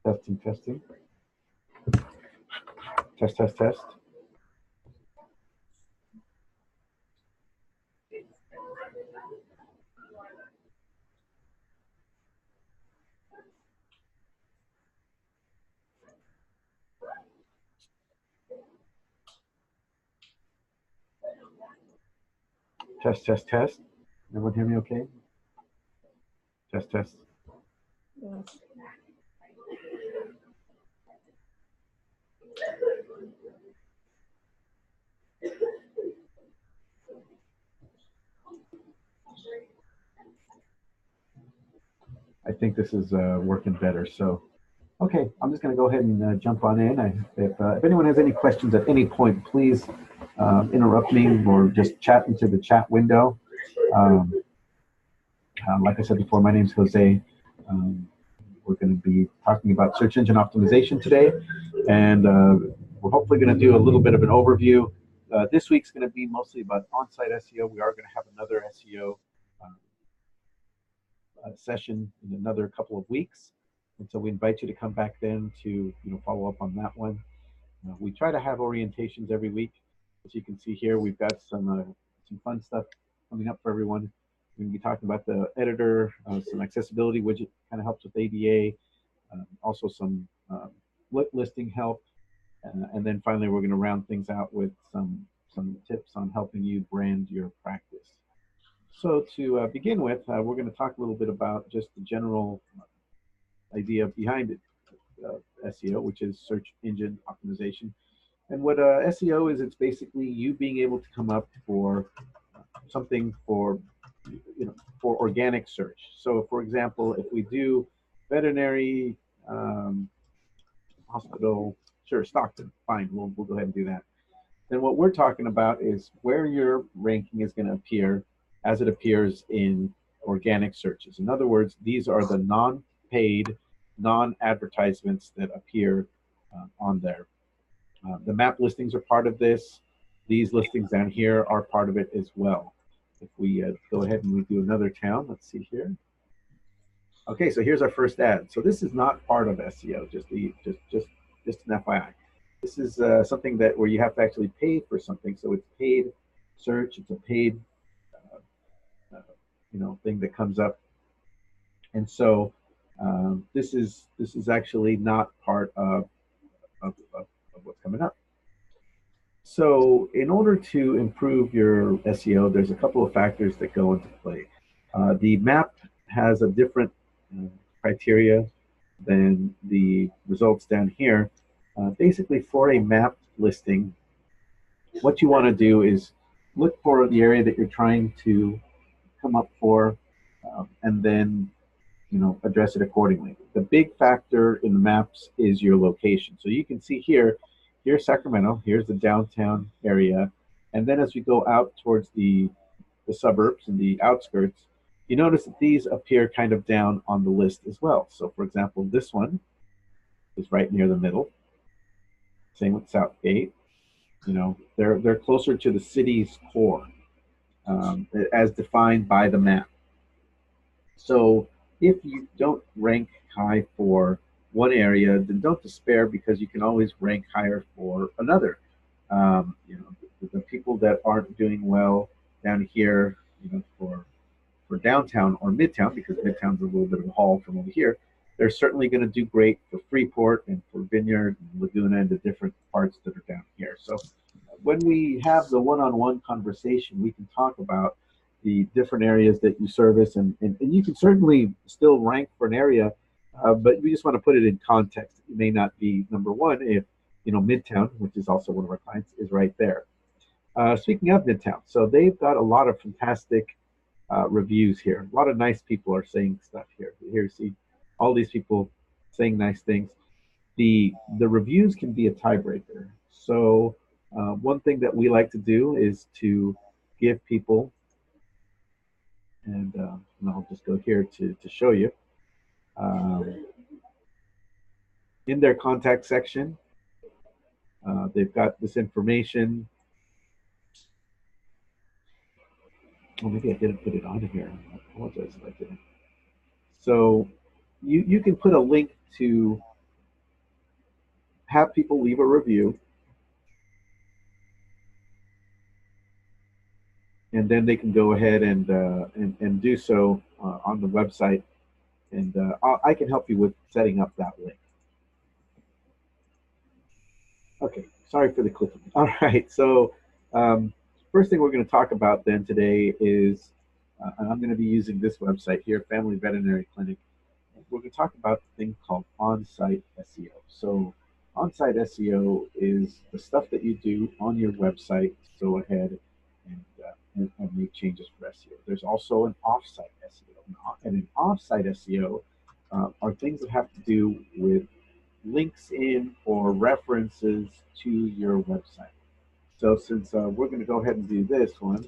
Testing, testing. Test, test, test. Test, test, test. Everyone hear me okay? Test, test. Yes. I think this is working better. So, okay, I'm just going to go ahead and jump on in. If anyone has any questions at any point, please interrupt me or just chat into the chat window. Like I said before, my name is Jose. We're going to be talking about search engine optimization today, and we're hopefully going to do a little bit of an overview. This week's going to be mostly about on-site SEO. We are going to have another SEO session in another couple of weeks, and so we invite you to come back then to follow up on that one. We try to have orientations every week. As you can see here, we've got some fun stuff coming up for everyone. We're going to be talking about the editor, some accessibility widget, kind of helps with ADA, also some listing help, and then finally we're going to round things out with some tips on helping you brand your practice. So to begin with, we're going to talk a little bit about just the general idea behind it, SEO, which is search engine optimization. And what SEO is, it's basically you being able to come up for something for organic search. So for example, if we do veterinary hospital, sure, Stockton, fine, we'll go ahead and do that. Then what we're talking about is where your ranking is going to appear as it appears in organic searches. In other words, these are the non-paid, non-advertisements that appear on there. The map listings are part of this. These listings down here are part of it as well. If we go ahead and we do another town, let's see here. Okay, so here's our first ad. So this is not part of SEO, just an FYI. This is something that where you have to actually pay for something. So it's paid search. It's a paid thing that comes up. And so this is actually not part of what's coming up. So in order to improve your SEO, there's a couple of factors that go into play. The map has a different criteria than the results down here. Basically, for a map listing, what you want to do is look for the area that you're trying to come up for, and then address it accordingly. The big factor in the maps is your location. So you can see here, here's Sacramento, here's the downtown area, and then as we go out towards the suburbs and the outskirts, you notice that these appear kind of down on the list as well. So for example, this one is right near the middle. Same with Southgate. They're closer to the city's core, as defined by the map. So if you don't rank high for one area, then don't despair, because you can always rank higher for another. The people that aren't doing well down here, for downtown or midtown, because midtown's a little bit of a haul from over here, they're certainly going to do great for Freeport and for Vineyard and Laguna and the different parts that are down here. So when we have the one-on-one conversation, we can talk about the different areas that you service, and you can certainly still rank for an area, but we just want to put it in context. It may not be number one if Midtown, which is also one of our clients, is right there. Speaking of Midtown, so they've got a lot of fantastic reviews here. A lot of nice people are saying stuff here. Here you see all these people saying nice things. The reviews can be a tiebreaker. So one thing that we like to do is to give people, and I'll just go here to show you. Um, in their contact section, they've got this information. Oh, maybe I didn't put it on here. I apologize if I didn't. So you can put a link to have people leave a review, and then they can go ahead and do so on the website, and I can help you with setting up that link. Okay, sorry for the clicking. All right, so first thing we're going to talk about then today is, and I'm going to be using this website here, Family Veterinary Clinic. We're going to talk about a thing called on-site SEO. So on-site SEO is the stuff that you do on your website to go ahead and make changes for SEO. There's also an off-site SEO. And an off-site SEO are things that have to do with links in or references to your website. So since we're going to go ahead and do this one,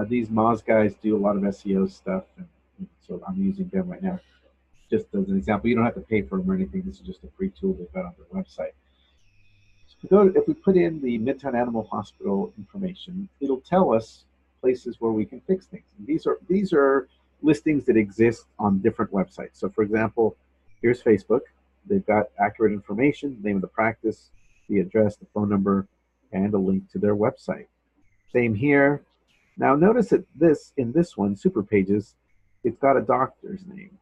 these Moz guys do a lot of SEO stuff, and so I'm using them right now just as an example. You don't have to pay for them or anything. This is just a free tool they've got on their website. So if we put in the Midtown Animal Hospital information, it'll tell us places where we can fix things. And these are listings that exist on different websites. So for example, here's Facebook. They've got accurate information, name of the practice, the address, the phone number, and a link to their website. Same here. Now notice that in this one, Super Pages, it's got a doctor's name.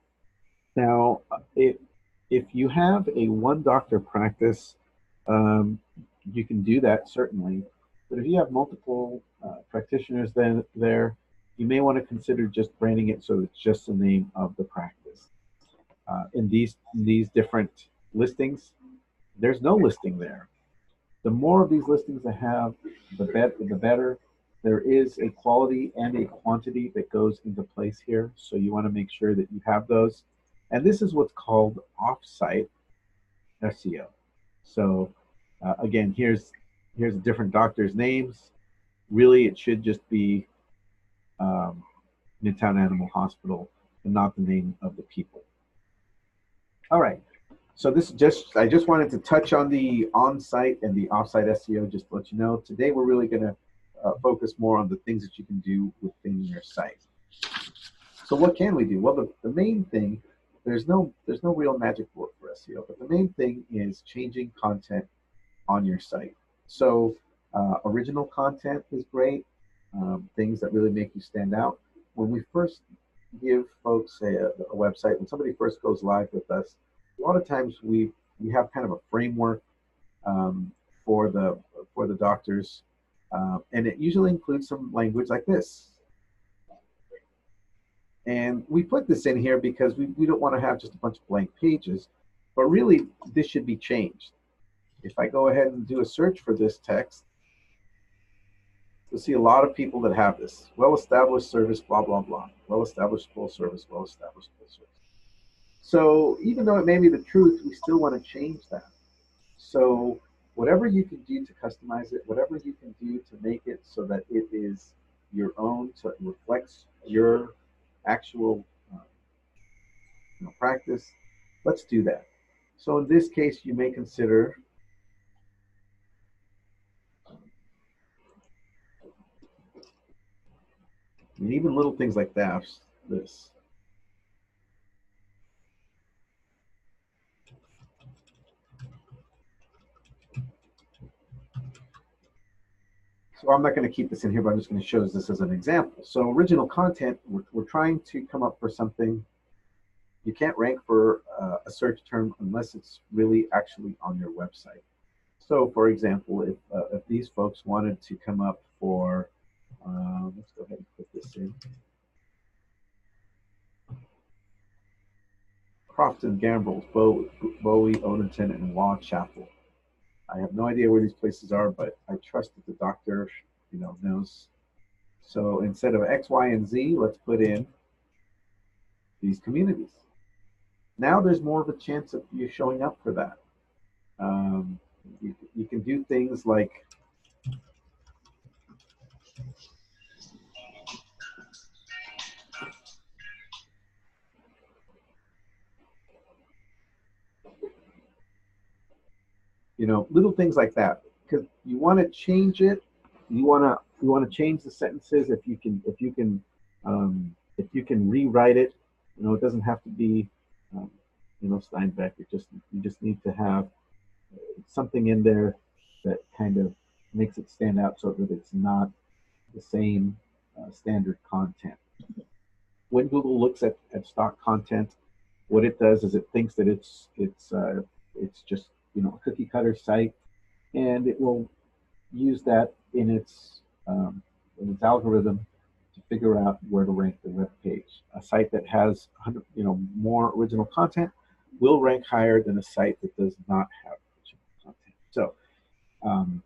Now, if you have a one doctor practice, you can do that certainly. But if you have multiple practitioners there, you may want to consider just branding it so it's just the name of the practice. In these different listings, there's no listing there. The more of these listings I have, the better. There is a quality and a quantity that goes into place here, so you want to make sure that you have those. And this is what's called off-site SEO. So again, here's different doctors' names. Really, it should just be Midtown Animal Hospital and not the name of the people. All right. So I just wanted to touch on the on-site and the off-site SEO, just to let you know. Today, we're really going to focus more on the things that you can do within your site. So what can we do? Well, the main thing, there's no real magic word for SEO, but the main thing is changing content on your site. So original content is great, things that really make you stand out. When we first give folks a website, when somebody first goes live with us, a lot of times we have kind of a framework for the doctors, and it usually includes some language like this. And we put this in here because we don't want to have just a bunch of blank pages, but really this should be changed. If I go ahead and do a search for this text, you'll see a lot of people that have this. Well-established service, blah, blah, blah. Well-established full service, well-established full service. So even though it may be the truth, we still want to change that. So whatever you can do to customize it, whatever you can do to make it so that it is your own, so it reflects your actual practice, let's do that. So in this case, you may consider and even little things like that, this. So I'm not going to keep this in here, but I'm just going to show this as an example. So original content, we're trying to come up for something. You can't rank for a search term unless it's really actually on your website. So for example, if these folks wanted to come up for, let's go ahead and put this in. Crofton, Gambles, Bowie, Odenton, and Waugh Chapel. I have no idea where these places are, but I trust that the doctor, knows. So instead of X, Y, and Z, let's put in these communities. Now there's more of a chance of you showing up for that. You can do things like You know, little things like that, because you want to change it. You want to change the sentences if you can rewrite it. You know, it doesn't have to be you know, Steinbeck. You just need to have something in there that kind of makes it stand out so that it's not the same standard content. When Google looks at stock content, what it does is it thinks that it's just, you know, a cookie cutter site, and it will use that in its algorithm to figure out where to rank the web page. A site that has 100, you know, more original content will rank higher than a site that does not have original content. So um,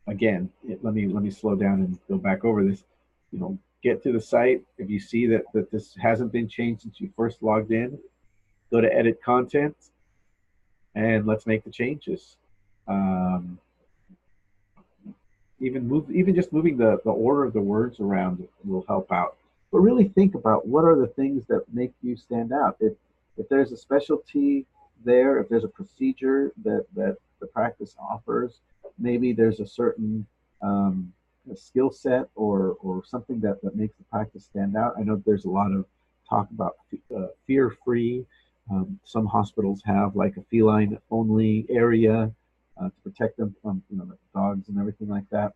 again, let me slow down and go back over this. You know, get to the site. If you see that this hasn't been changed since you first logged in, go to edit content and let's make the changes. Um, even just moving the order of the words around will help out. But really think about what are the things that make you stand out. If there's a specialty there, if there's a procedure that the practice offers, maybe there's a certain a skill set or something that makes the practice stand out. I know there's a lot of talk about fear-free. Some hospitals have like a feline only area to protect them from, you know, the dogs and everything like that.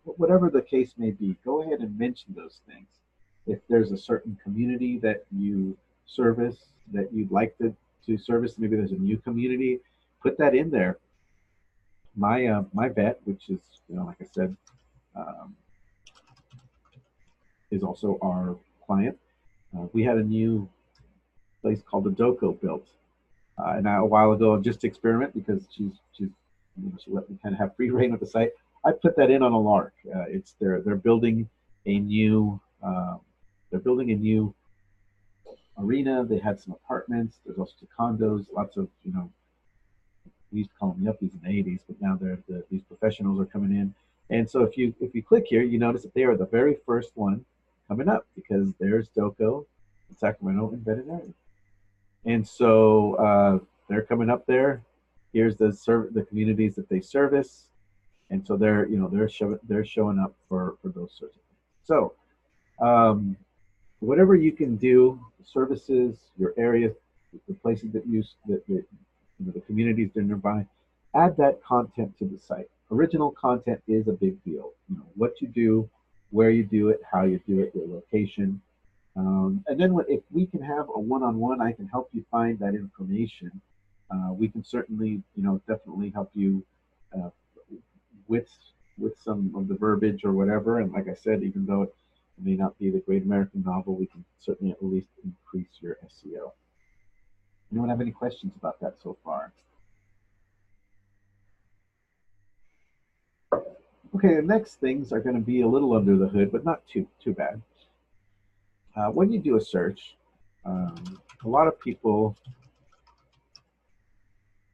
Whatever the case may be, go ahead and mention those things. If there's a certain community that you service that you'd like to service, maybe there's a new community, put that in there. My vet, which is, you know, like I said, um, is also our client. We had a new place called the Doco built, and a while ago, just to experiment, because she's you know, she let me kind of have free reign of the site. I put that in on a lark. It's they're building a new they're building a new arena. They had some apartments. There's also condos. Lots of, you know, we used to call them yuppies in the '80s, but now these professionals are coming in. And so if you click here, you notice that they are the very first one coming up, because there's Doco, Sacramento, and veterinary. And so they're coming up there. Here's the communities that they service, and so they're, you know, they're showing up for those sorts of things. So whatever you can do, services, your area, the places that you know, the communities that are nearby, add that content to the site. Original content is a big deal. You know, what you do, where you do it, how you do it, your location. And then if we can have a one-on-one, I can help you find that information. We can certainly, you know, definitely help you uh, with some of the verbiage or whatever. And like I said, even though it may not be the great American novel, we can certainly at least increase your SEO. Anyone have any questions about that so far? Okay, the next things are going to be a little under the hood, but not too bad. When you do a search, a lot of people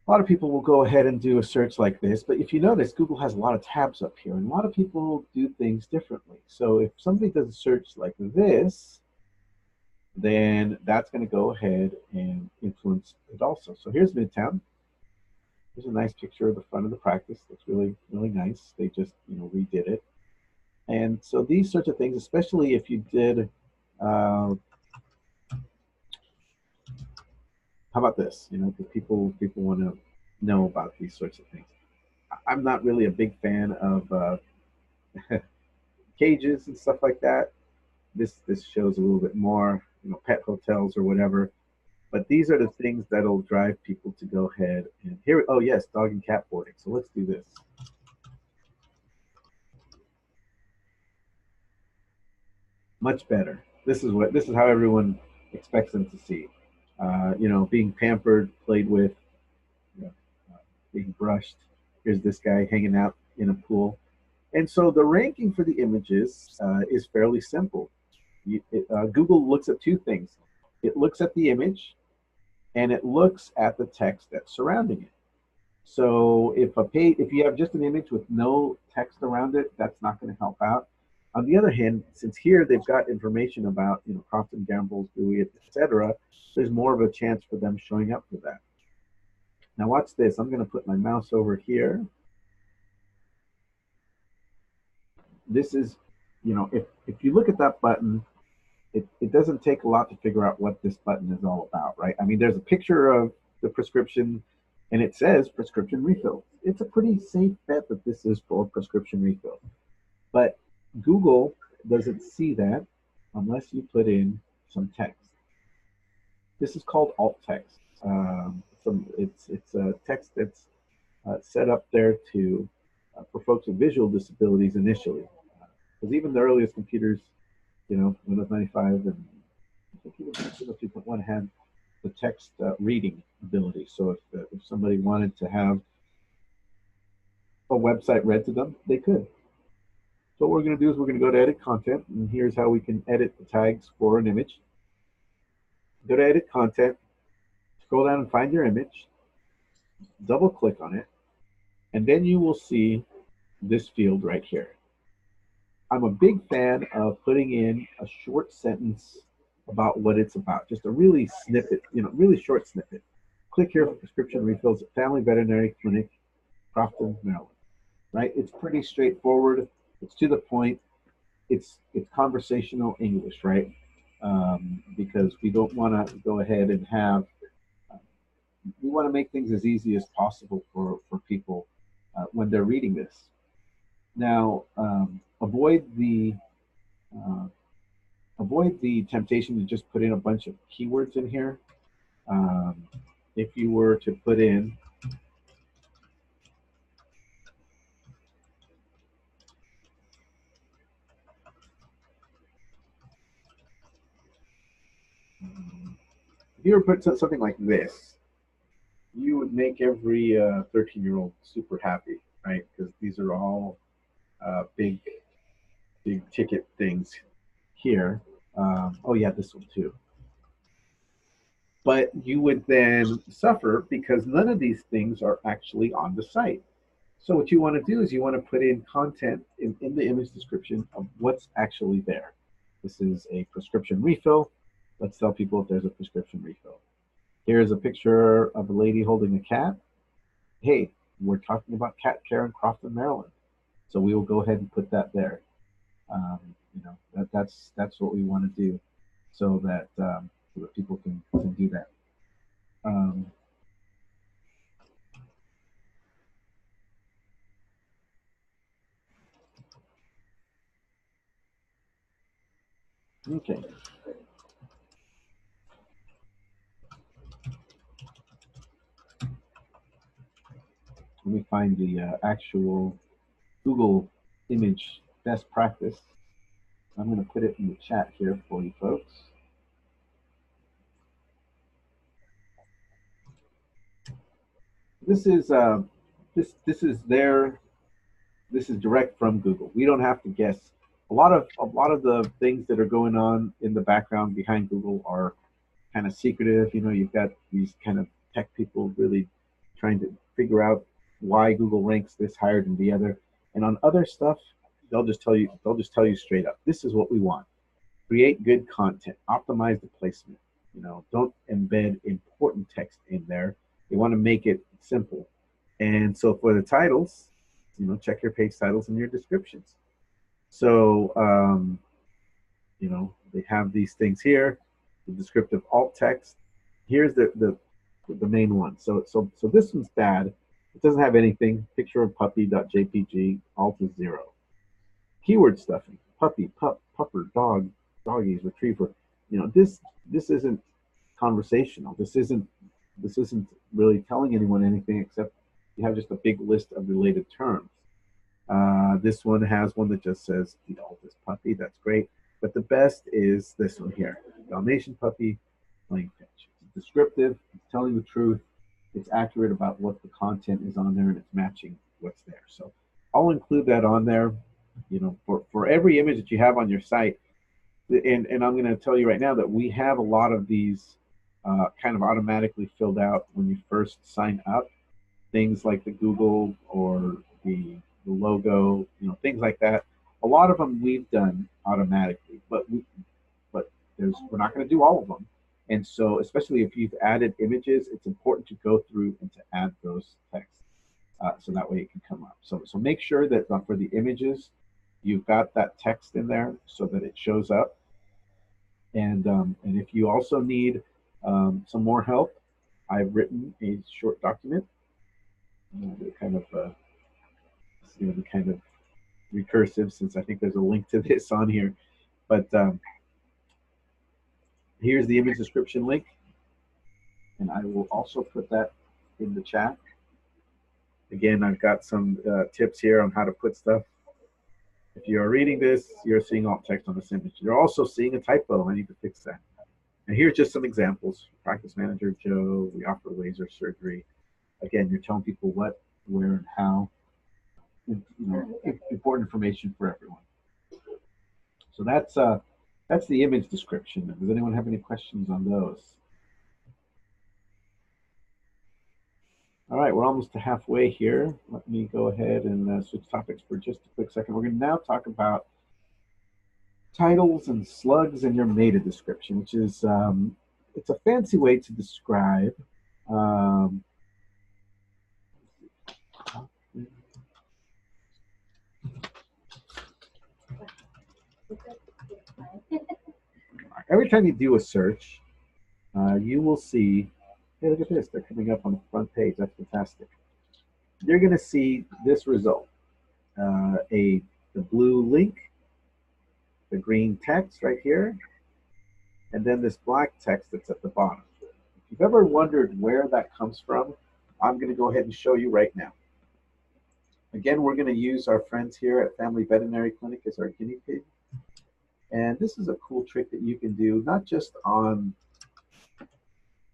will go ahead and do a search like this, but if you notice, Google has a lot of tabs up here, and a lot of people do things differently. So if somebody does a search like this, then that's going to go ahead and influence it also. So here's Midtown. Here's a nice picture of the front of the practice. That's really, really nice. They just, you know, redid it. And so these sorts of things, especially if you did, how about this? You know, because people want to know about these sorts of things. I'm not really a big fan of cages and stuff like that. This shows a little bit more, you know, pet hotels or whatever. But these are the things that'll drive people to go ahead and here. Oh yes, dog and cat boarding. So let's do this. Much better. This is how everyone expects them to see. You know, being pampered, played with, you know, being brushed. Here's this guy hanging out in a pool. And so the ranking for the images is fairly simple. Google looks at two things. It looks at the image, and it looks at the text that's surrounding it. So if you have just an image with no text around it, that's not going to help out. On the other hand, since here they've got information about, you know, Procter and Gamble's, Dewey, etc., there's more of a chance for them showing up for that. Now watch this. I'm going to put my mouse over here. This is, if you look at that button, it doesn't take a lot to figure out what this button is all about, right? I mean, there's a picture of the prescription and it says prescription refill. It's a pretty safe bet that this is for prescription refill. But Google doesn't see that unless you put in some text. This is called alt text. It's a text that's set up there to for folks with visual disabilities initially, because even the earliest computers, Windows 95 and I think even Windows 2.1 had the text reading ability. So if somebody wanted to have a website read to them, they could. So what we're going to do is we're going to go to edit content, and here's how we can edit the tags for an image. Go to edit content, scroll down and find your image, double click on it, and then you will see this field right here. I'm a big fan of putting in a short sentence about what it's about, just a really snippet, really short snippet. Click here for prescription refills at Family Veterinary Clinic, Crofton, Maryland. Right? It's pretty straightforward. It's to the point. It's conversational English, right? Because we don't want to go ahead and have. We want to make things as easy as possible for people when they're reading this. Now, avoid the temptation to just put in a bunch of keywords in here. If you were to put in if you were to put something like this, you would make every 13-year-old super happy, right? Because these are all big ticket things here. Oh yeah, this one too. But you would then suffer because none of these things are actually on the site. So what you want to do is you want to put in content in the image description of what's actually there. This is a prescription refill. Let's tell people if there's a prescription refill. Here's a picture of a lady holding a cat. Hey, we're talking about cat care in Crofton, Maryland. So we will go ahead and put that there. That's what we want to do, so that people can do that. Okay. Let me find the actual Google image best practice. I'm going to put it in the chat here for you folks. This is this is direct from Google. We don't have to guess. A lot of the things that are going on in the background behind Google are kind of secretive. You've got these kind of tech people really trying to figure out why Google ranks this higher than the other. And on other stuff, they'll just tell you straight up, this is what we want. Create good content, optimize the placement. Don't embed important text in there. They want to make it simple. And so for the titles, check your page titles and your descriptions. So, they have these things here, the descriptive alt text. Here's the main one. So this one's bad. It doesn't have anything. Picture of puppy.jpg, alt is 0. Keyword stuffing, puppy, pupper, dog, doggies, retriever. This isn't conversational. This isn't really telling anyone anything except you have just a big list of related terms. This one has one that just says the alt is puppy. That's great. But the best is this one here, Dalmatian puppy, playing fetch. It's descriptive. It's telling the truth. It's accurate about what the content is on there, and it's matching what's there. So I'll include that on there. For every image that you have on your site, and I'm going to tell you right now that we have a lot of these kind of automatically filled out when you first sign up. Things like the Google or the logo, things like that. A lot of them we've done automatically, but we're not going to do all of them. And so, especially if you've added images, it's important to go through and to add those texts, so that way it can come up. So make sure that for the images, you've got that text in there so that it shows up. And if you also need some more help, I've written a short document, kind of the kind of recursive, since I think there's a link to this on here. But here's the image description link, and I will also put that in the chat. Again, I've got some tips here on how to put stuff. If you're reading this, you're seeing alt text on this image. You're also seeing a typo. I need to fix that. And here's just some examples. Practice Manager Joe, we offer laser surgery. Again, you're telling people what, where, and how. Important information for everyone. So that's the image description. Does anyone have any questions on those? All right, we're almost to halfway here. Let me go ahead and switch topics for just a quick second. We're going to now talk about titles and slugs in your meta description, which is it's a fancy way to describe every time you do a search, you will see, hey, look at this, they're coming up on the front page. That's fantastic. You're going to see this result, the blue link, the green text right here, and then this black text that's at the bottom. If you've ever wondered where that comes from, I'm going to go ahead and show you right now. Again, we're going to use our friends here at Family Veterinary Clinic as our guinea pig. And this is a cool trick that you can do, not just on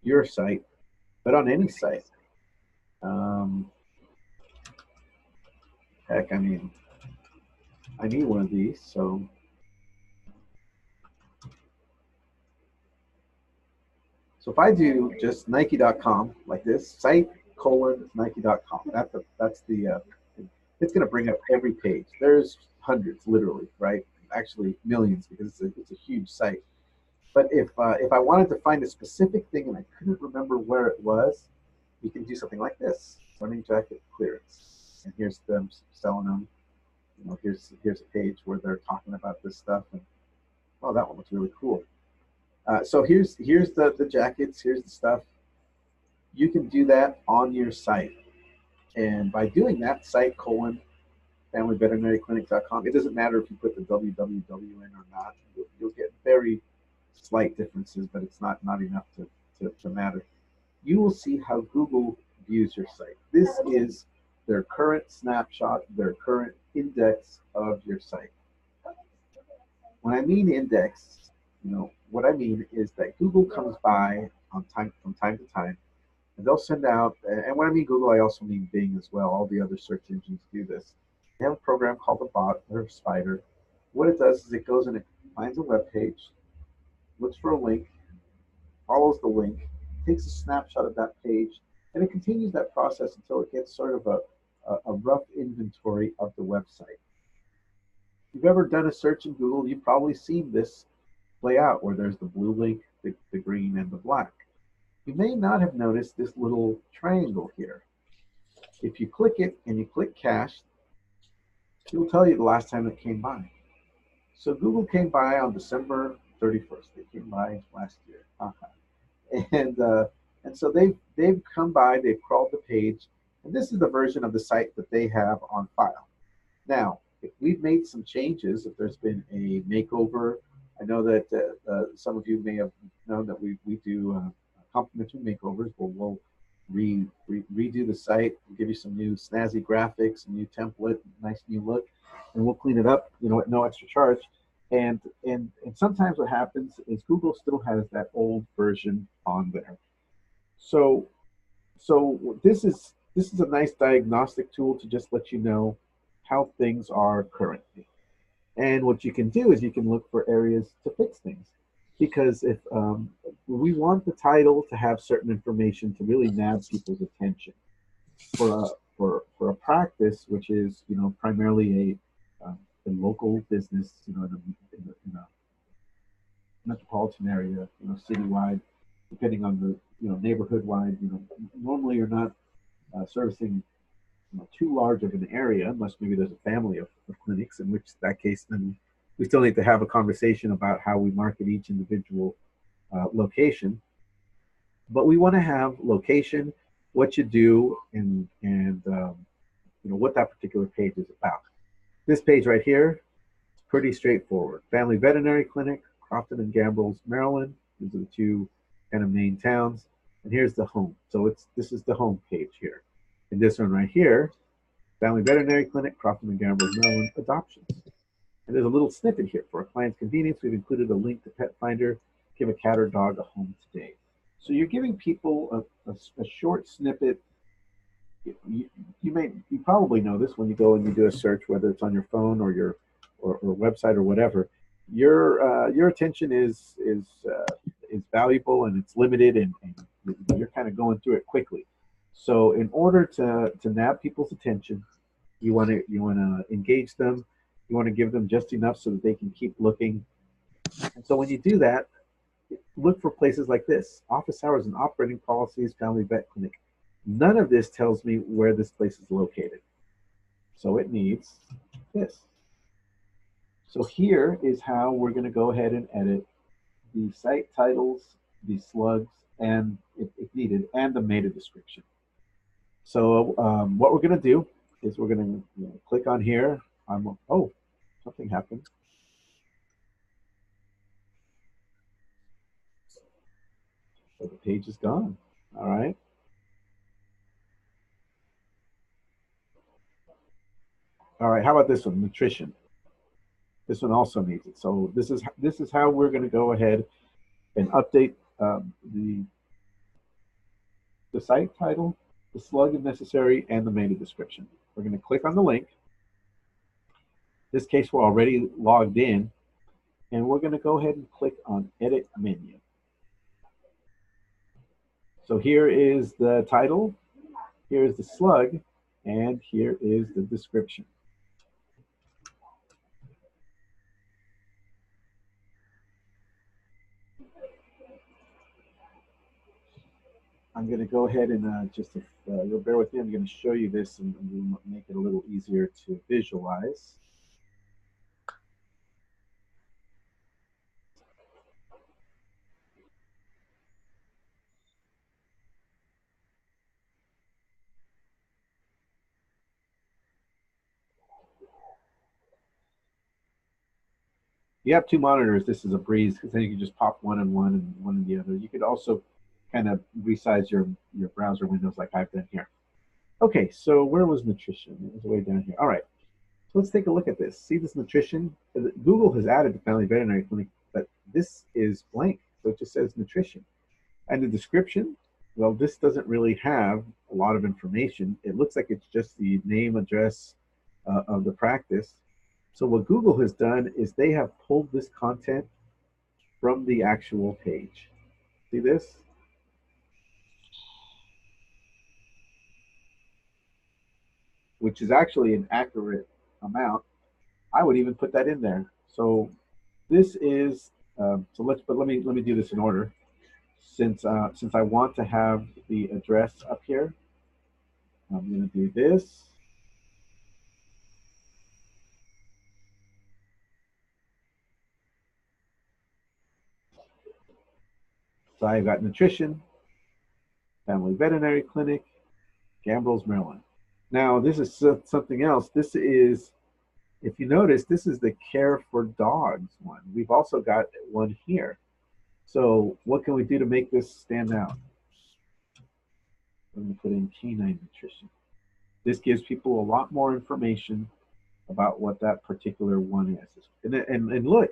your site, but on any site. Heck, I mean, I need one of these, so. So if I do just Nike.com like this, site:/Nike.com, that's the it's going to bring up every page. There's hundreds, literally, right? Actually millions, because it's a huge site. But if I wanted to find a specific thing and I couldn't remember where it was, you can do something like this: running jacket clearance, and here's them selling them. You know, here's a page where they're talking about this stuff, and oh, that one looks really cool. So here's the jackets, here's the stuff. You can do that on your site, and by doing that, site:/FamilyVeterinaryClinic.com. It doesn't matter if you put the www in or not. You'll get very slight differences, but it's not enough to matter. You will see how Google views your site. This is their current snapshot, their current index of your site. When I mean index, what I mean is that Google comes by from time to time, and they'll send out, and when I mean Google, I also mean Bing as well. All the other search engines do this. They have a program called a bot or a spider. What it does is it goes and it finds a web page, looks for a link, follows the link, takes a snapshot of that page, and it continues that process until it gets sort of a rough inventory of the website. If you've ever done a search in Google, you've probably seen this play out where there's the blue link, the green, and the black. You may not have noticed this little triangle here. If you click it and you click cached, it will tell you the last time it came by. So Google came by on December 31st. They came by last year. And so they've come by, they've crawled the page, and this is the version of the site that they have on file. Now, if we've made some changes, if there's been a makeover, I know that some of you may have known that we do complimentary makeovers. We'll redo the site, we'll give you some new snazzy graphics, a new template, nice new look, and we'll clean it up, at no extra charge. And sometimes what happens is Google still has that old version on there. So this is a nice diagnostic tool to just let you know how things are currently. And what you can do is you can look for areas to fix things, because if we want the title to have certain information to really nab people's attention for a practice, which is primarily a local business, in a metropolitan area, citywide. depending on the neighborhood wide. Normally you're not servicing too large of an area unless maybe there's a family of clinics, in which that case then we still need to have a conversation about how we market each individual location. But we want to have location, what you do, and what that particular page is about. This page right here is pretty straightforward. Family Veterinary Clinic, Crofton and Gambrills, Maryland. These are the two kind of main towns. And here's the home. So this is the home page here. And this one right here, Family Veterinary Clinic, Crofton and Gambrills, Maryland, adoptions. And there's a little snippet here. For our client's convenience, we've included a link to Pet Finder. Give a cat or dog a home today. So you're giving people a short snippet. You probably know this when you go and you do a search, whether it's on your phone or your or website or whatever. Your attention is valuable, and it's limited, and you're kind of going through it quickly. So in order to nab people's attention, you want to engage them. You want to give them just enough so that they can keep looking. And so when you do that, look for places like this: office hours and operating policies, family vet clinic. None of this tells me where this place is located. So it needs this. So here is how we're going to go ahead and edit the site titles, the slugs, and if needed, and the meta description. So what we're going to do is we're going to click on here. Oh, something happened. So the page is gone. All right. All right. How about this one? Nutrition. This one also needs it. So this is how we're going to go ahead and update the site title, the slug if necessary, and the meta description. We're going to click on the link. In this case, we're already logged in, and we're going to go ahead and click on Edit Menu. So here is the title, here is the slug, and here is the description. I'm going to go ahead and you'll bear with me, I'm going to show you this and we'll make it a little easier to visualize. You have two monitors, this is a breeze, because then you can just pop one in one and one in the other. You could also kind of resize your browser windows like I've done here. Okay, so where was nutrition? It was way down here. All right, so let's take a look at this. See this nutrition? Google has added the Family Veterinary Clinic, but this is blank, so it just says nutrition. And the description, well, this doesn't really have a lot of information. It looks like it's just the name, address of the practice. So what Google has done is they have pulled this content from the actual page. See this? Which is actually an accurate amount. I would even put that in there. So this is let me do this in order. Since I want to have the address up here, I'm going to do this. So I've got nutrition, Family Veterinary Clinic, Gambrills, Maryland. Now this is something else. This is, if you notice, this is the Care for Dogs one. We've also got one here. So what can we do to make this stand out? I'm going to put in canine nutrition. This gives people a lot more information about what that particular one is. And look,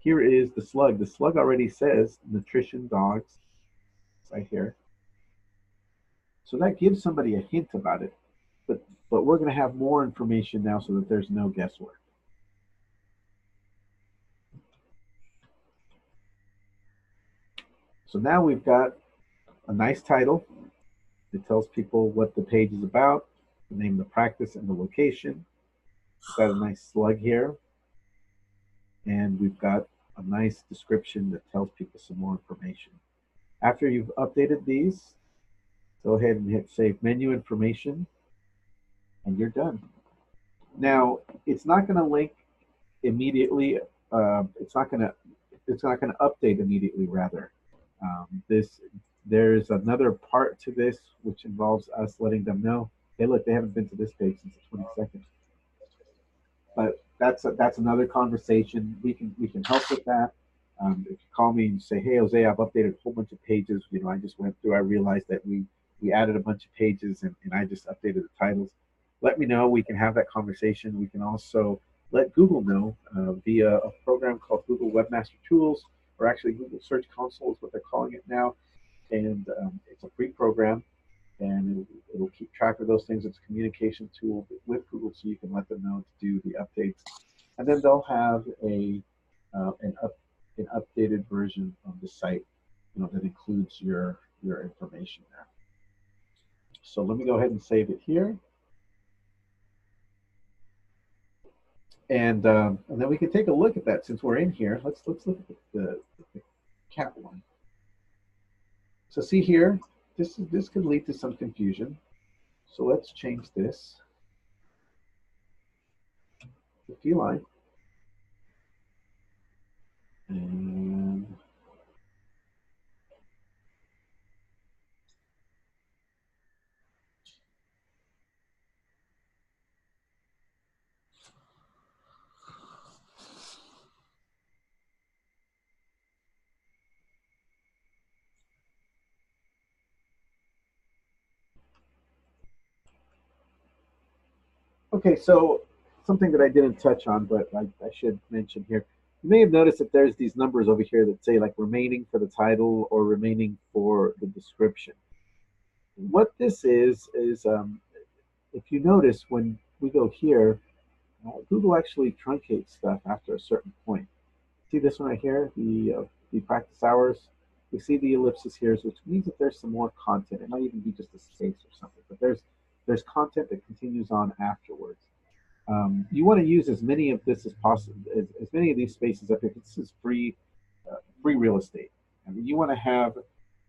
here is the slug. The slug already says nutrition dogs right here. So that gives somebody a hint about it. But we're going to have more information now so that there's no guesswork. So now we've got a nice title. It tells people what the page is about, the name of the practice and the location. We've got a nice slug here. And we've got a nice description that tells people some more information. After you've updated these, go ahead and hit Save Menu Information, and you're done. Now, it's not going to link immediately. It's not going to update immediately. Rather, this there's another part to this which involves us letting them know, hey, look, they haven't been to this page since the 22nd. But that's another conversation. We can help with that. If you call me and say, hey, Jose, I've updated a whole bunch of pages. I just went through. I realized that we added a bunch of pages, and I just updated the titles. Let me know. We can have that conversation. We can also let Google know via a program called Google Webmaster Tools, or actually Google Search Console is what they're calling it now. And it's a free program, and it'll keep track of those things. It's a communication tool with Google, so you can let them know to do the updates, and then they'll have an updated version of the site, that includes your information there. So let me go ahead and save it here, and then we can take a look at that since we're in here. Let's look at the cat one. So see here, this could lead to some confusion. So let's change this to feline. And okay, so something that I didn't touch on, but I should mention here. You may have noticed that there's these numbers over here that say like remaining for the title or remaining for the description. What this is if you notice when we go here, Google actually truncates stuff after a certain point. See this one right here, the practice hours. We see the ellipsis here, which means that there's some more content. It might even be just a space or something, but there's content that continues on afterwards. You want to use as many of this as possible, as many of these spaces up here. This is free real estate. I mean, you want to have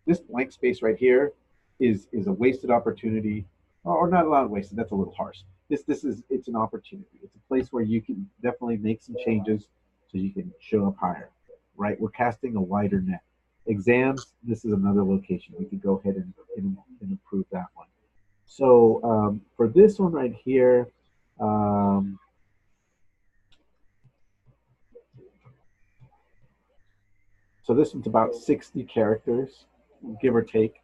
this blank space right here is a wasted opportunity, or not a lot of wasted. That's a little harsh. It's an opportunity. It's a place where you can definitely make some changes so you can show up higher, right? We're casting a wider net. Exams. This is another location. We could go ahead and improve that one. So for this one right here, um, so this one's about 60 characters, give or take.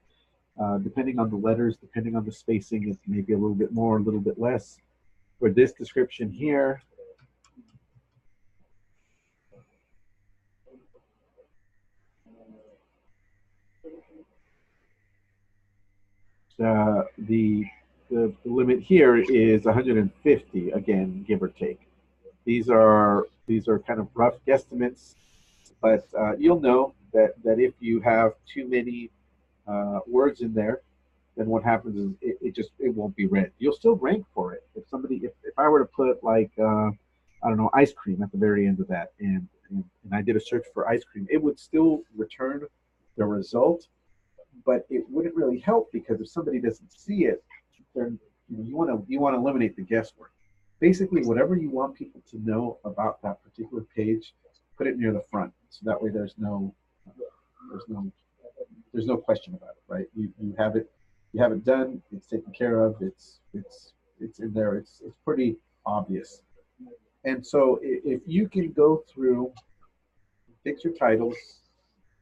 Depending on the letters, depending on the spacing, it's maybe a little bit more, a little bit less. For this description here, the the limit here is 150, again, give or take. These are kind of rough guesstimates, but you'll know that if you have too many words in there, then what happens is it won't be read. You'll still rank for it. If I were to put like I don't know, ice cream at the very end of that, and I did a search for ice cream, it would still return the result, but it wouldn't really help because if somebody doesn't see it, then you want to eliminate the guesswork. Basically, whatever you want people to know about that particular page, put it near the front, so that way there's no there's no question about it, right? You have it done. It's taken care of. It's in there. It's pretty obvious. And so if you can go through, fix your titles,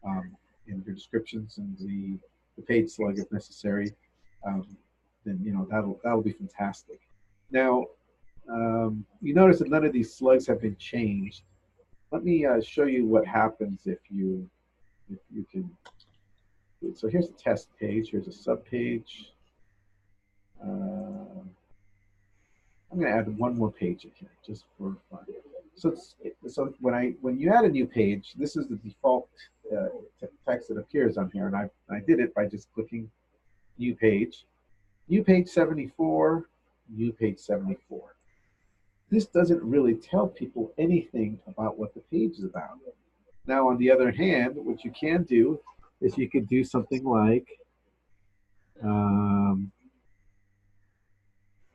and your descriptions and the page slug if necessary, um, then that'll be fantastic. Now, you notice that none of these slugs have been changed. Let me show you what happens if you can. So here's a test page. Here's a sub page. Uh, I'm going to add one more page in here just for fun. So when you add a new page, this is the default uh, text that appears on here, and I did it by just clicking new page 74, new page 74. This doesn't really tell people anything about what the page is about. Now, on the other hand, what you can do is you could do something like, um,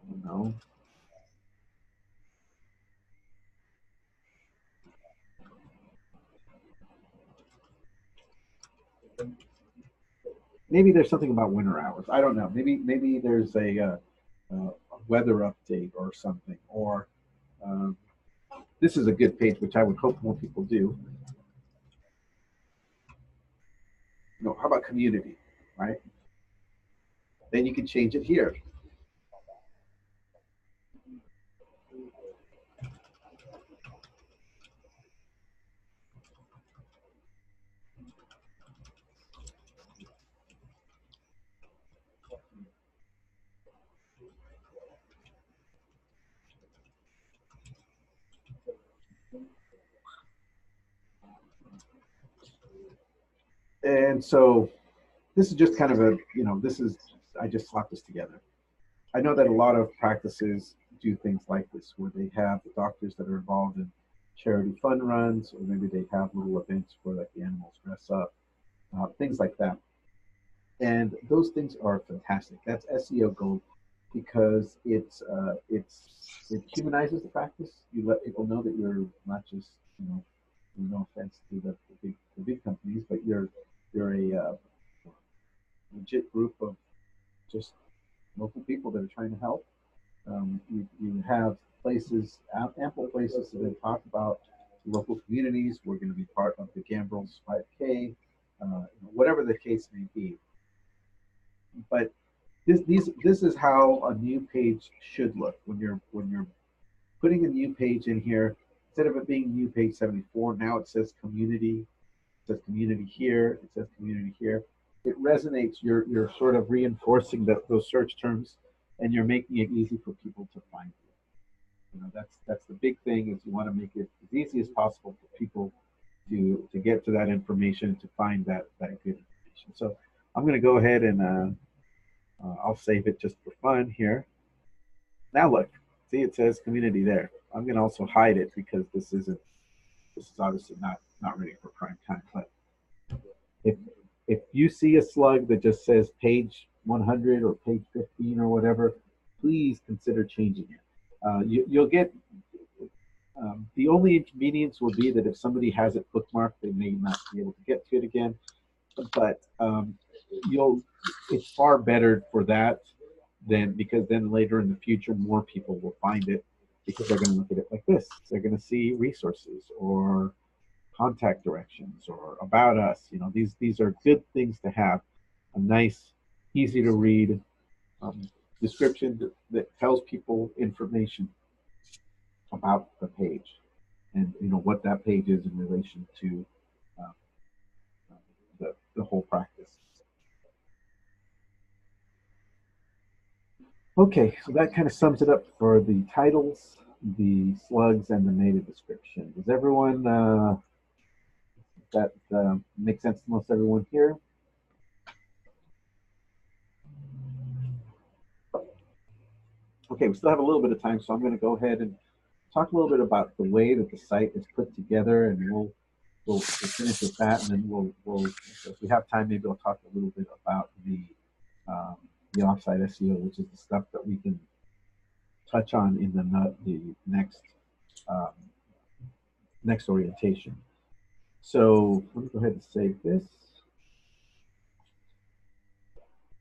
I don't know, maybe there's something about winter hours. I don't know. Maybe there's a weather update or something. Or um, this is a good page, which I would hope more people do. No, how about community, right? Then you can change it here. And so this is just kind of a, this is, I just slapped this together. I know that a lot of practices do things like this, where they have the doctors that are involved in charity fund runs, or maybe they have little events where like the animals dress up, things like that. And those things are fantastic. That's SEO gold because it humanizes the practice. You let people know that you're not just, no offense to the big companies, but you're a legit group of just local people that are trying to help. You have places, ample places to then talk about local communities. We're going to be part of the Gambrels 5K, whatever the case may be. But this is how a new page should look when you're putting a new page in here. Instead of it being new page 74, now it says community. It says community here. It says community here. It resonates. You're sort of reinforcing those search terms, and you're making it easy for people to find you. That's the big thing, is you want to make it as easy as possible for people to get to that information, to find that good information. So I'm going to go ahead and I'll save it just for fun here. Now look, see, it says community there. I'm going to also hide it because this is obviously not ready for prime time. But if if you see a slug that just says page 100 or page 15 or whatever, please consider changing it. You'll get the only inconvenience will be that if somebody has it bookmarked, they may not be able to get to it again. But you'll it's far better for that than, because then later in the future more people will find it, because they're going to look at it like this. They're going to see resources or contact directions or about us. These are good things to have. A nice, easy to read description that tells people information about the page, and what that page is in relation to uh, the whole practice. Okay, so that kind of sums it up for the titles, the slugs, and the meta description. Does everyone that make sense to most everyone here? Okay, we still have a little bit of time, so I'm going to go ahead and talk a little bit about the way that the site is put together, and we'll finish with that, and then we'll if we have time, maybe I'll talk a little bit about um, the offsite SEO, which is the stuff that we can touch on in the um, next orientation. So let me go ahead and save this.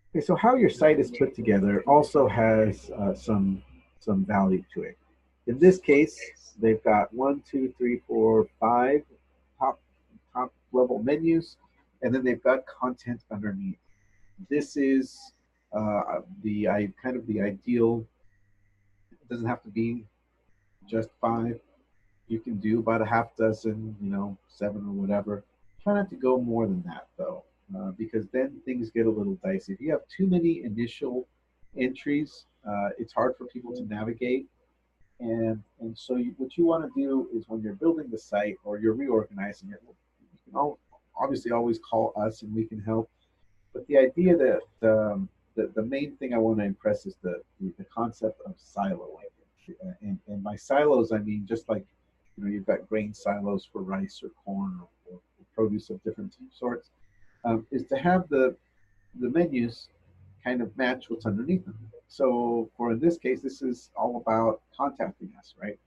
Okay, so how your site is put together also has some value to it. In this case, they've got 1, 2, 3, 4, 5 top top level menus, and then they've got content underneath. This is the kind of the ideal. It doesn't have to be just 5. You can do about a half dozen, 7 or whatever. Try not to go more than that though, because then things get a little dicey. If you have too many initial entries, it's hard for people to navigate. And so what you want to do is, when you're building the site or you're reorganizing it, you can obviously always call us and we can help. But the idea that the main thing I want to impress is the concept of siloing. And by silos, I mean just like, you've got grain silos for rice or corn or produce of different sorts. is to have the menus kind of match what's underneath them. So for in this case, this is all about contacting us, right?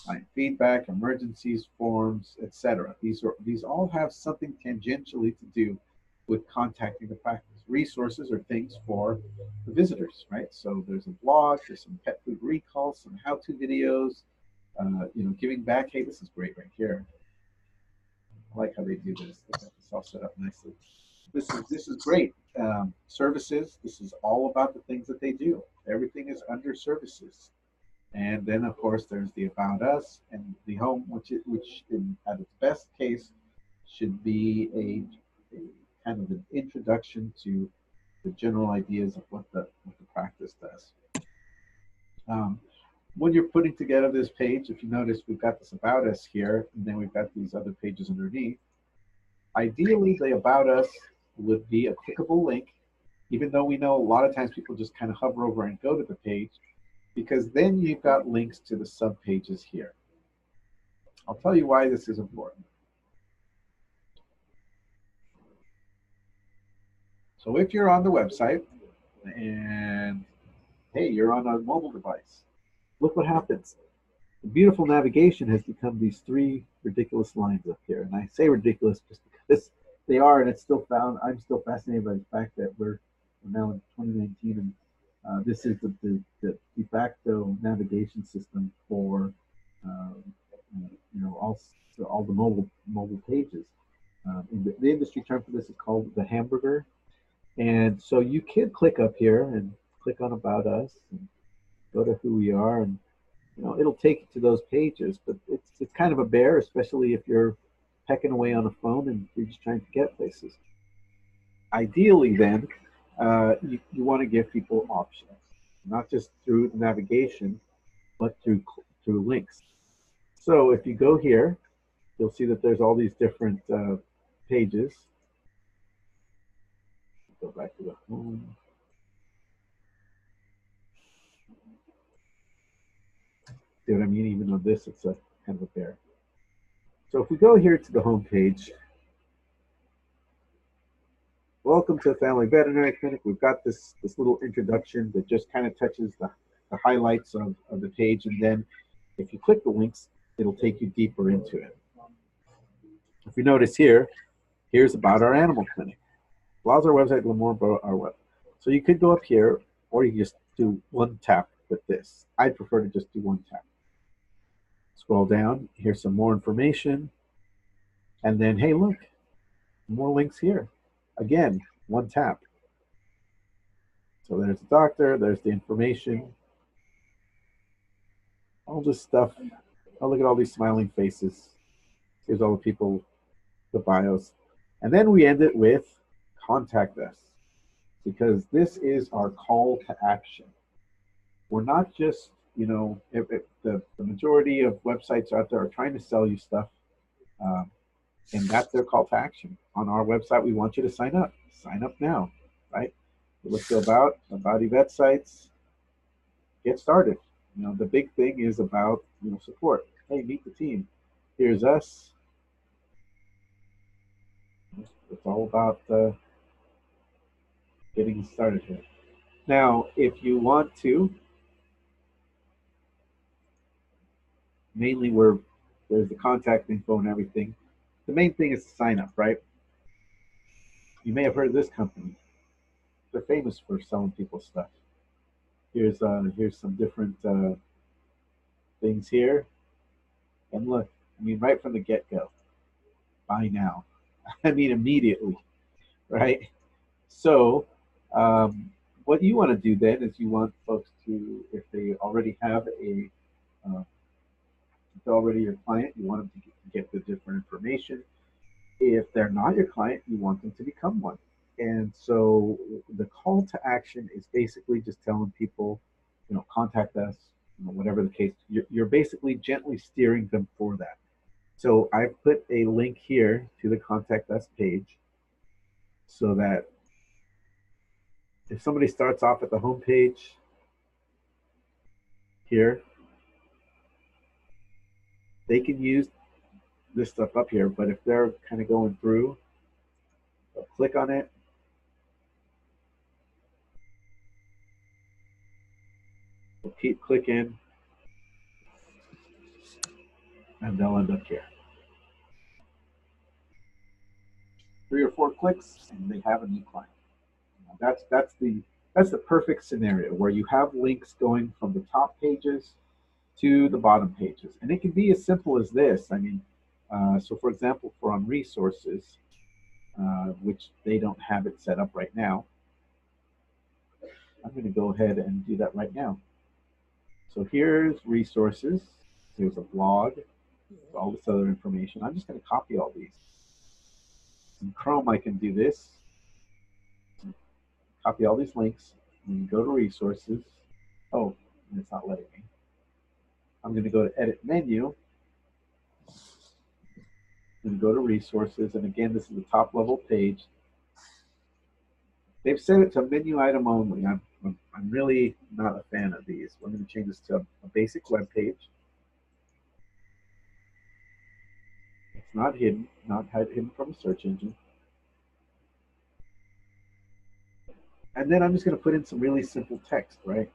Like feedback, emergencies, forms, etc. These all have something tangentially to do with contacting the practice. Resources are things for the visitors, right? So there's a blog, there's some pet food recalls, some how-to videos, giving back. Hey, this is great right here. I like how they do this. They got this all set up nicely. This is great. Services. This is all about the things that they do. Everything is under services. And then, of course, there's the About Us and the Home, at its best case should be a kind of an introduction to the general ideas of what the practice does. When you're putting together this page, if you notice, we've got this About Us here, and then we've got these other pages underneath. Ideally, the About Us would be a clickable link, even though we know a lot of times people just kind of hover over and go to the page, because then you've got links to the sub-pages here. I'll tell you why this is important. So if you're on the website and, hey, you're on a mobile device, look what happens. The beautiful navigation has become these three ridiculous lines up here. And I say ridiculous just because they are, and it's still found. I'm still fascinated by the fact that we're now in 2019, and this is the de facto navigation system for all the mobile pages. The industry term for this is called the hamburger. And so you can click up here and click on About Us and go to who we are, and it'll take you to those pages. But it's kind of a bear, especially if you're pecking away on a phone and you're just trying to get places. Ideally, then, you want to give people options, not just through navigation, but through links. So if you go here, you'll see that there's all these different pages. Go back to the home. See what I mean? Even though this, it's a kind of a bear. So if we go here to the home page, welcome to the Family Veterinary Clinic. We've got this little introduction that just kind of touches the highlights of the page, and then if you click the links, it'll take you deeper into it. If you notice here, here's about our animal clinic. Browse our website, learn more about our web. So you could go up here, or you can just do one tap with this. I'd prefer to just do one tap. Scroll down, here's some more information, and then, hey, look, more links here. Again, one tap. So there's the doctor, there's the information, all this stuff. Oh, look at all these smiling faces. Here's all the people, the bios. And then we end it with contact us, because this is our call to action. We're not just, if the majority of websites out there are trying to sell you stuff, and that's their call to action. On our website, we want you to sign up. Sign up now, right? Let's go about eVetSites. Get started. The big thing is about support. Hey, meet the team. Here's us. It's all about getting started here. Now, if you want to, mainly where there's the contact info and everything. The main thing is to sign up, right? You may have heard of this company. They're famous for selling people stuff. Here's some different things here, and look, right from the get-go, buy now. Immediately, right? So what you want to do then is you want folks to, if they already have if they're already your client, you want them to get the different information. If they're not your client, you want them to become one. And so the call to action is basically just telling people, contact us, whatever the case. You're basically gently steering them for that. So I've put a link here to the contact us page, so that if somebody starts off at the home page here, they can use this stuff up here. But if they're kind of going through, They'll click on it. They'll keep clicking, and they'll end up here. 3 or 4 clicks, and they have a new client. That's the perfect scenario where you have links going from the top pages to the bottom pages, and it can be as simple as this. I mean, so for example, for on resources, which they don't have it set up right now, I'm going to go ahead and do that right now. So here's resources. Here's a blog, all this other information. I'm just going to copy all these. In Chrome, I can do this. Copy all these links, and go to resources. Oh, and it's not letting me. I'm going to go to edit menu and go to resources. And again, this is the top level page. They've set it to menu item only. I'm really not a fan of these. We're going to change this to a basic web page. It's not hidden, not hidden from a search engine. And then I'm just going to put in some really simple text, right?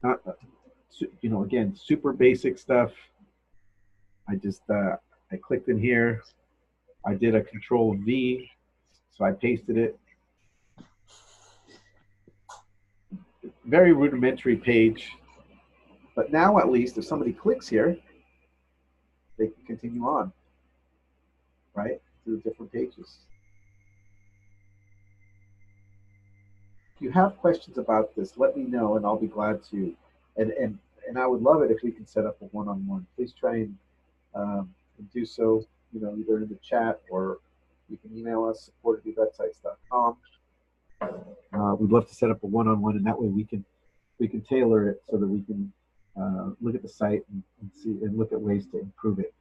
Not, you know, again, super basic stuff. I just, I clicked in here. I did a Control V, so I pasted it. Very rudimentary page. But now at least if somebody clicks here, they can continue on, right, through different pages. If you have questions about this, let me know and I'll be glad to. And I would love it if we can set up a one-on-one. Please try and do so, you know, either in the chat or you can email us, support@eVetSites.com. We'd love to set up a one-on-one, and that way we can tailor it so that we can look at the site and see and look at ways to improve it.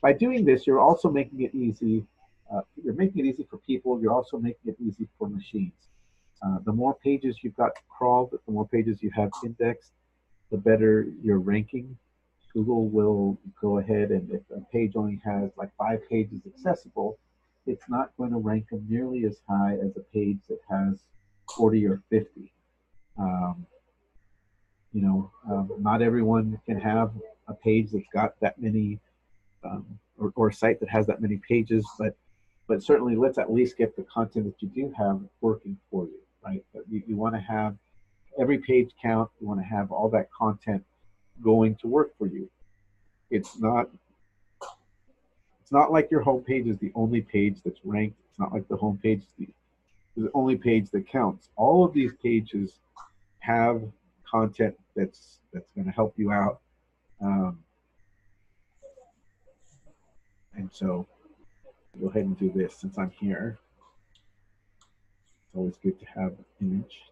By doing this, you're also making it easy. You're making it easy for people. You're also making it easy for machines. The more pages you've got crawled, the more pages you have indexed, the better your ranking. Google will go ahead, and if a page only has like 5 pages accessible, it's not going to rank them nearly as high as a page that has 40 or 50. You know, not everyone can have a page that's got that many, or a site that has that many pages, but certainly let's at least get the content that you do have working for you, right? You want to have every page count. You want to have all that content going to work for you. It's not like your home page is the only page that's ranked. It's not like the home page is the only page that counts. All of these pages have content that's going to help you out. And so go ahead and do this since I'm here. It's always good to have an image.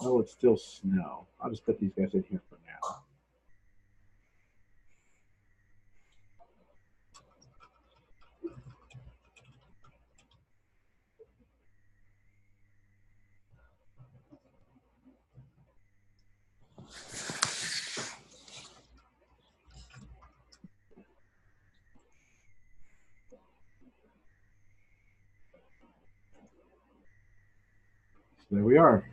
Oh, it's still snow. I'll just put these guys in here for now. So there we are.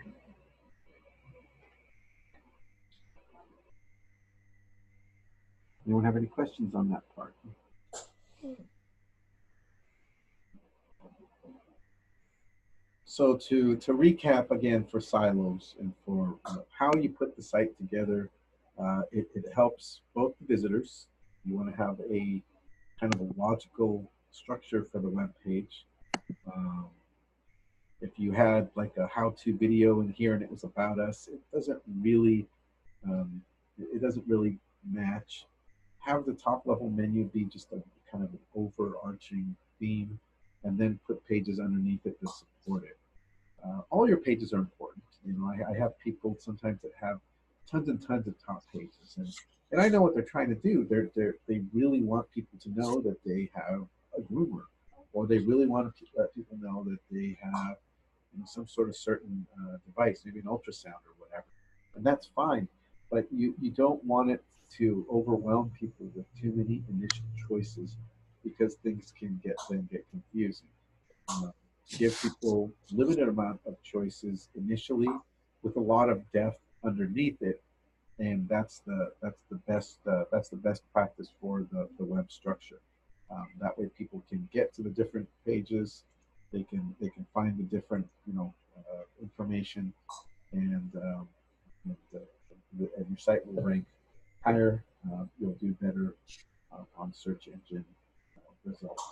Anyone have any questions on that part? So to recap again for silos and for how you put the site together, it helps both the visitors. You want to have a kind of a logical structure for the web page. If you had like a how-to video in here and it was about us, it doesn't really match. Have the top level menu be just a kind of an overarching theme, and then put pages underneath it to support it. All your pages are important. You know, I have people sometimes that have tons and tons of top pages, and I know what they're trying to do. They really want people to know that they have a groomer, or they really want to let people know that they have, you know, some sort of certain device, maybe an ultrasound or whatever, and that's fine. But you don't want it to overwhelm people with too many initial choices, because things can get confusing. Uh, give people limited amount of choices initially, with a lot of depth underneath it, and that's the best practice for the web structure. That way, people can get to the different pages. They can find the different, you know, information, and, and your site will rank higher. You'll do better on search engine results.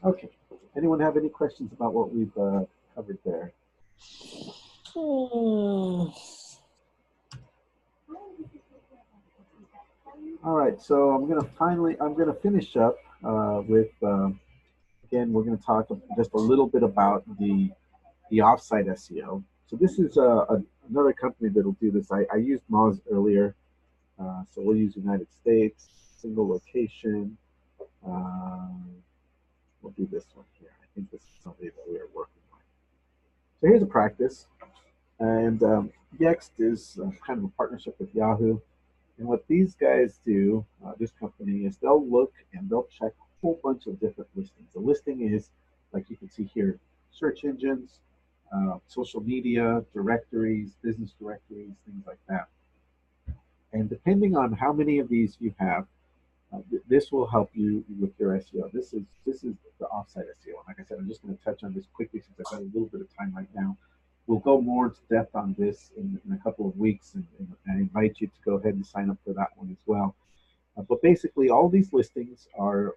Okay. Anyone have any questions about what we've covered there? Hmm. All right, so I'm gonna finish up with again, we're gonna talk just a little bit about the offsite SEO. So this is another company that'll do this. I used Moz earlier, so we'll use United States, single location. Um, we'll do this one here. I think this is something that we are working on. So here's a practice, and Yext is kind of a partnership with Yahoo. And what these guys do, this company, is they'll look and they'll check a whole bunch of different listings. A listing is, like you can see here, search engines, social media, directories, business directories, things like that. And depending on how many of these you have, this will help you with your SEO. This is the offsite SEO. And like I said, I'm just going to touch on this quickly since I've got a little bit of time right now. We'll go more into depth on this in a couple of weeks, and I invite you to go ahead and sign up for that one as well. But basically, all these listings are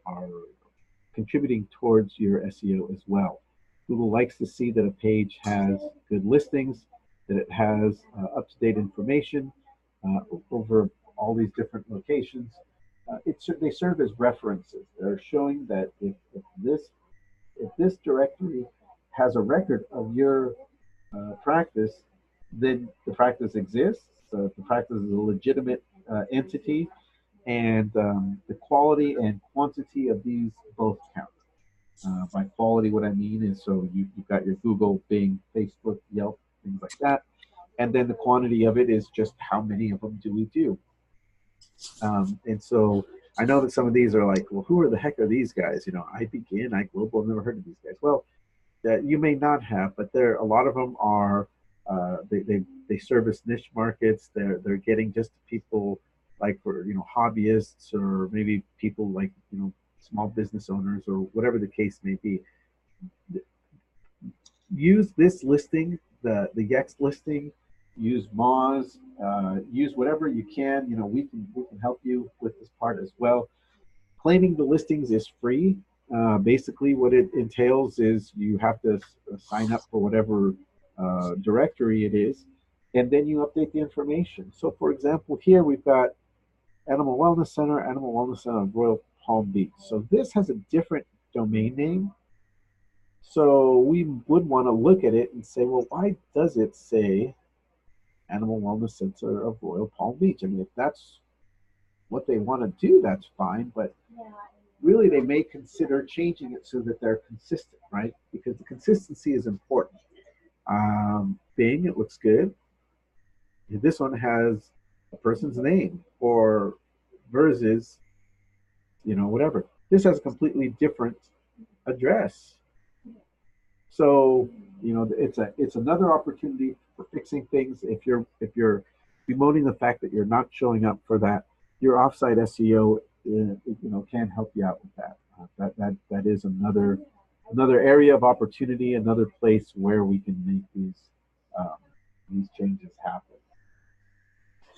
contributing towards your SEO as well. Google likes to see that a page has good listings, that it has up-to-date information over all these different locations. They serve as references. They're showing that if this directory has a record of your practice, then the practice exists. So the practice is a legitimate entity, and the quality and quantity of these both count. By quality, what I mean is, so you've got your Google, Bing, Facebook, Yelp, things like that, and then the quantity of it is just how many of them do we do. And so I know that some of these are like, well, who are the heck are these guys? You know, I Begin, I Global, I've never heard of these guys. Well, that you may not have, but there a lot of them are they service niche markets. They're getting just people like, for, you know, hobbyists, or maybe people like, you know, small business owners, or whatever the case may be. Use this listing, the Yext listing. Use Moz. Use whatever you can. You know, we can help you with this part as well. Claiming the listings is free. Basically, what it entails is you have to sign up for whatever directory it is, and then you update the information. So, for example, here we've got Animal Wellness Center of Royal Palm Beach. So this has a different domain name. So we would want to look at it and say, well, why does it say Animal Wellness Center of Royal Palm Beach? I mean, if that's what they want to do, that's fine. But really, they may consider changing it so that they're consistent, right? Because the consistency is important. Bing, it looks good. This one has a person's name, or versus, you know, whatever. This has a completely different address. So, you know, it's another opportunity for fixing things. If you're bemoaning the fact that you're not showing up for that, your offsite SEO, you know, can help you out with that. That is another area of opportunity, another place where we can make these changes happen.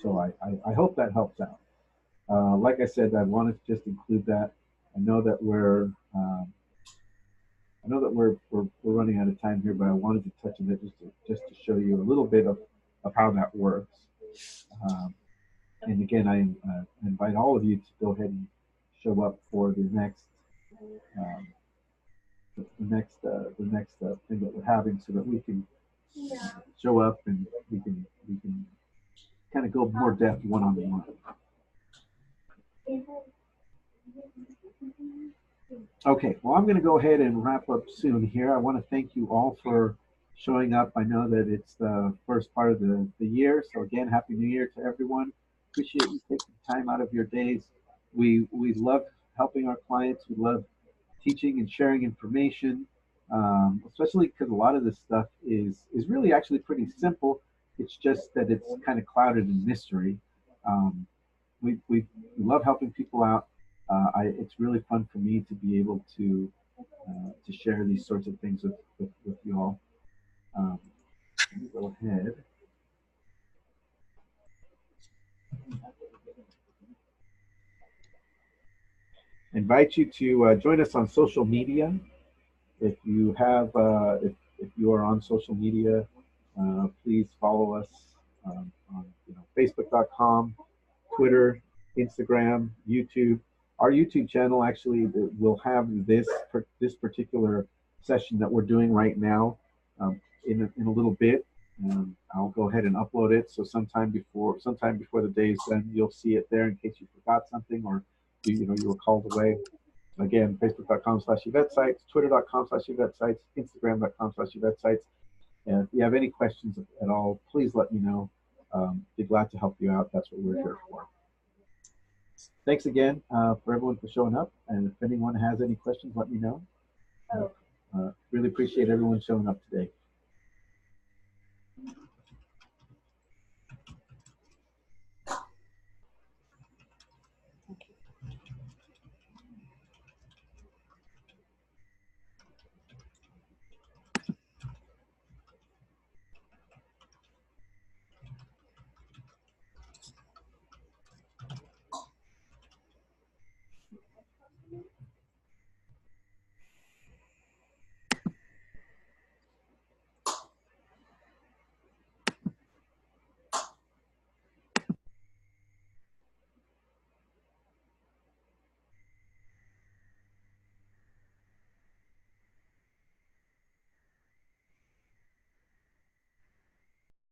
So I hope that helps out. Like I said, I wanted to just include that. I know that we're running out of time here, but I wanted to touch on it just to show you a little bit of how that works. Um, And again, I invite all of you to go ahead and show up for the next um, thing that we're having, so that we can show up and we can kind of go more depth one on one. Okay, well, I'm going to go ahead and wrap up soon here. I want to thank you all for showing up. I know that it's the first part of the year, so again, Happy New Year to everyone. Appreciate you taking time out of your days. We love helping our clients. We love teaching and sharing information, especially because a lot of this stuff is really actually pretty simple. It's just that it's kind of clouded in mystery. Um, we love helping people out. It's really fun for me to be able to share these sorts of things with you all. Let me go ahead. Invite you to join us on social media. If you have, if you are on social media, please follow us on Facebook.com, Twitter, Instagram, YouTube. Our YouTube channel actually will have this particular session that we're doing right now in a little bit. I'll go ahead and upload it. So sometime before the day's done, you'll see it there in case you forgot something, or you were called away. Again, Facebook.com/eVetSites, Twitter.com/eVetSites, Instagram.com/eVetSites. And if you have any questions at all, please let me know. Be glad to help you out. That's what we're here for. Thanks again for everyone for showing up. And if anyone has any questions, let me know. Really appreciate everyone showing up today.